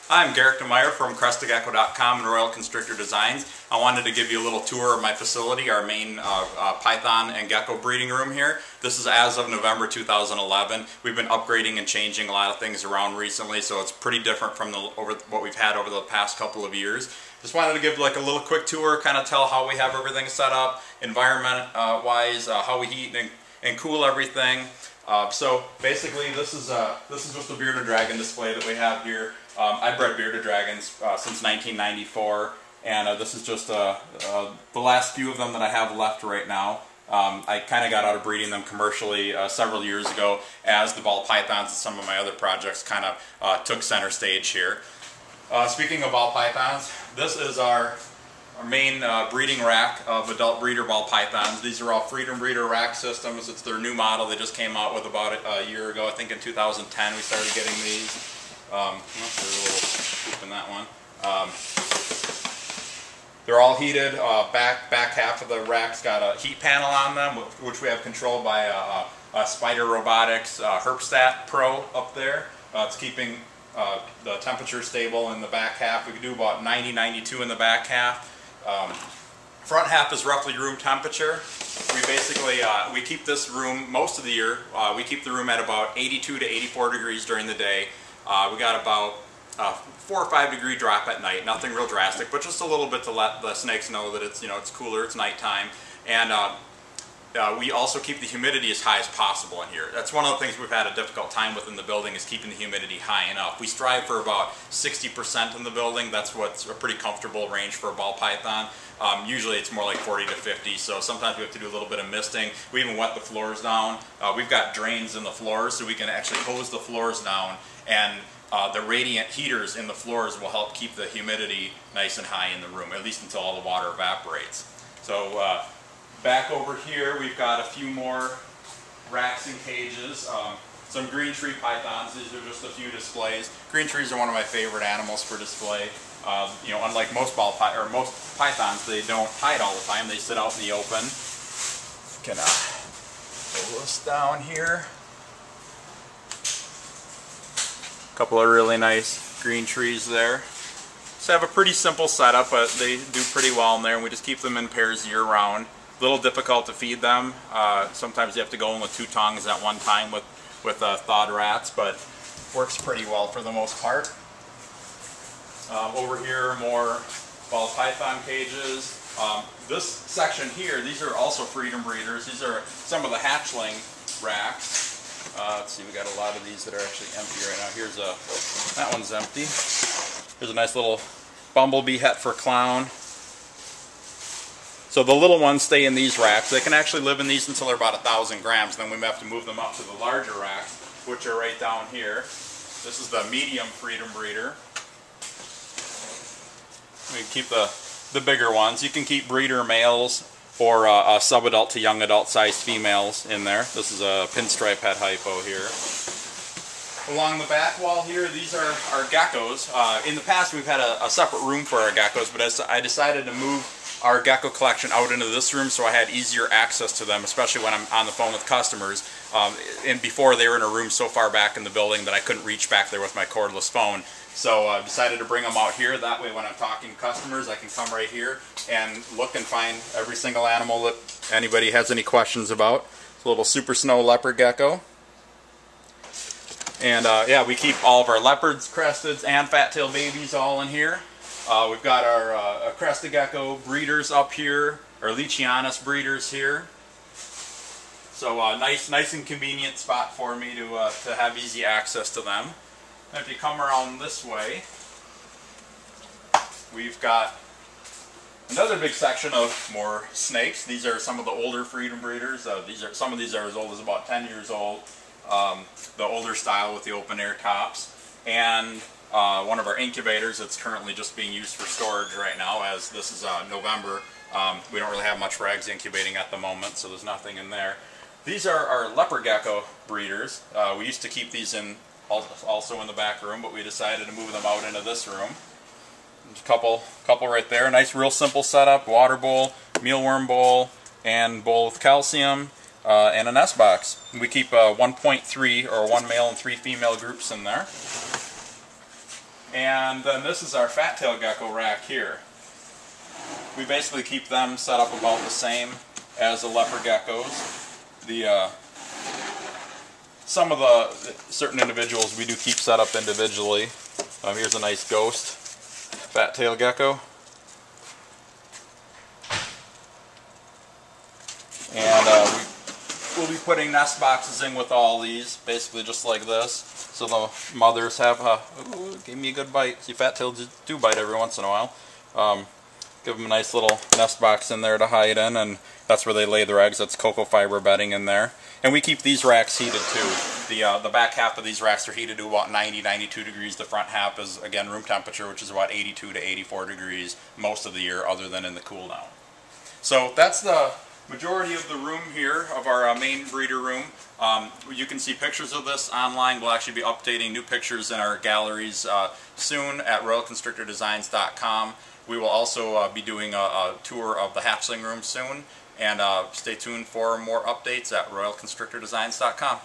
I'm Garrett DeMeyer from CrestedGecko.com and Royal Constrictor Designs. I wanted to give you a little tour of my facility, our main python and gecko breeding room here. This is as of November 2011. We've been upgrading and changing a lot of things around recently, so it's pretty different from what we've had over the past couple of years. Just wanted to give like a little quick tour, kind of tell how we have everything set up, environment-wise, how we heat and cool everything. So basically, this is just a bearded dragon display that we have here. I've bred bearded dragons since 1994, and this is just the last few of them that I have left right now. I kind of got out of breeding them commercially several years ago as the ball pythons and some of my other projects kind of took center stage here. Speaking of ball pythons, this is our main breeding rack of adult breeder ball pythons. These are all Freedom Breeder rack systems. It's their new model they just came out with about a year ago. I think in 2010 we started getting these. There's a little scoop in that one. They're all heated. Back half of the rack's got a heat panel on them, which we have controlled by a Spider Robotics Herpstat Pro up there. It's keeping the temperature stable in the back half. We can do about 90-92 in the back half. Front half is roughly room temperature. We basically we keep this room most of the year. We keep the room at about 82 to 84 degrees during the day. We got about 4 or 5 degree drop at night. Nothing real drastic, but just a little bit to let the snakes know that it's it's cooler. It's nighttime, and we also keep the humidity as high as possible in here. That's one of the things we've had a difficult time with in the building, is keeping the humidity high enough. We strive for about 60% in the building. That's what's a pretty comfortable range for a ball python. Usually it's more like 40 to 50, so sometimes we have to do a little bit of misting. We even wet the floors down. We've got drains in the floors, so we can actually hose the floors down, and the radiant heaters in the floors will help keep the humidity nice and high in the room, at least until all the water evaporates. So back over here, we've got a few more racks and cages. Some green tree pythons. These are just a few displays. Green trees are one of my favorite animals for display. Unlike most pythons, they don't hide all the time. They sit out in the open. Can pull this down here. A couple of really nice green trees there. Just have a pretty simple setup, but they do pretty well in there, and we just keep them in pairs year round. A little difficult to feed them. Sometimes you have to go in with 2 tongs at one time with thawed rats, but works pretty well for the most part. Over here, more ball python cages. This section here, these are also Freedom Breeders. These are some of the hatchling racks. Let's see, we got a lot of these that are actually empty right now. That one's empty. Here's a nice little bumblebee het for clown. So the little ones stay in these racks. They can actually live in these until they're about 1,000 grams. Then we have to move them up to the larger racks, which are right down here. This is the medium Freedom Breeder. We can keep the bigger ones. You can keep breeder males or sub-adult to young adult sized females in there. This is a pinstripe het hypo here. Along the back wall here, these are our geckos. In the past we've had a separate room for our geckos, but as I decided to move our gecko collection out into this room so I had easier access to them, especially when I'm on the phone with customers. And before, they were in a room so far back in the building that I couldn't reach back there with my cordless phone. So I decided to bring them out here. That way when I'm talking to customers, I can come right here and look and find every single animal that anybody has any questions about. It's a little Super Snow Leopard gecko. And yeah, we keep all of our leopards, cresteds, and fat-tailed babies all in here. We've got our crested gecko breeders up here, our Leachianus breeders here. So nice and convenient spot for me to have easy access to them. And if you come around this way, we've got another big section of more snakes. These are some of the older Freedom Breeders. Some of these are as old as about 10 years old. The older style with the open air tops. And one of our incubators that's currently just being used for storage right now, as this is November. We don't really have much for eggs incubating at the moment, so there's nothing in there. These are our leopard gecko breeders. We used to keep these in also in the back room, but we decided to move them out into this room. There's a couple right there. Nice, real simple setup: water bowl, mealworm bowl, and bowl with calcium, and a nest box. We keep 1.3 or 1 male and 3 female groups in there. And then this is our fat-tailed gecko rack here. We basically keep them set up about the same as the leopard geckos. Some of the certain individuals we do keep set up individually. Here's a nice ghost fat-tailed gecko. And we'll be putting nest boxes in with all these, basically just like this. So the mothers have ooh, give me a good bite. See, fat-tailed do bite every once in a while. Give them a nice little nest box in there to hide in, and that's where they lay their eggs. That's cocoa fiber bedding in there. And we keep these racks heated too. The back half of these racks are heated to about 90, 92 degrees. The front half is, again, room temperature, which is about 82 to 84 degrees most of the year, other than in the cool down. So that's the majority of the room here, of our main breeder room. You can see pictures of this online. We'll actually be updating new pictures in our galleries soon at RoyalConstrictorDesigns.com. We will also be doing a tour of the hatchling room soon, and stay tuned for more updates at RoyalConstrictorDesigns.com.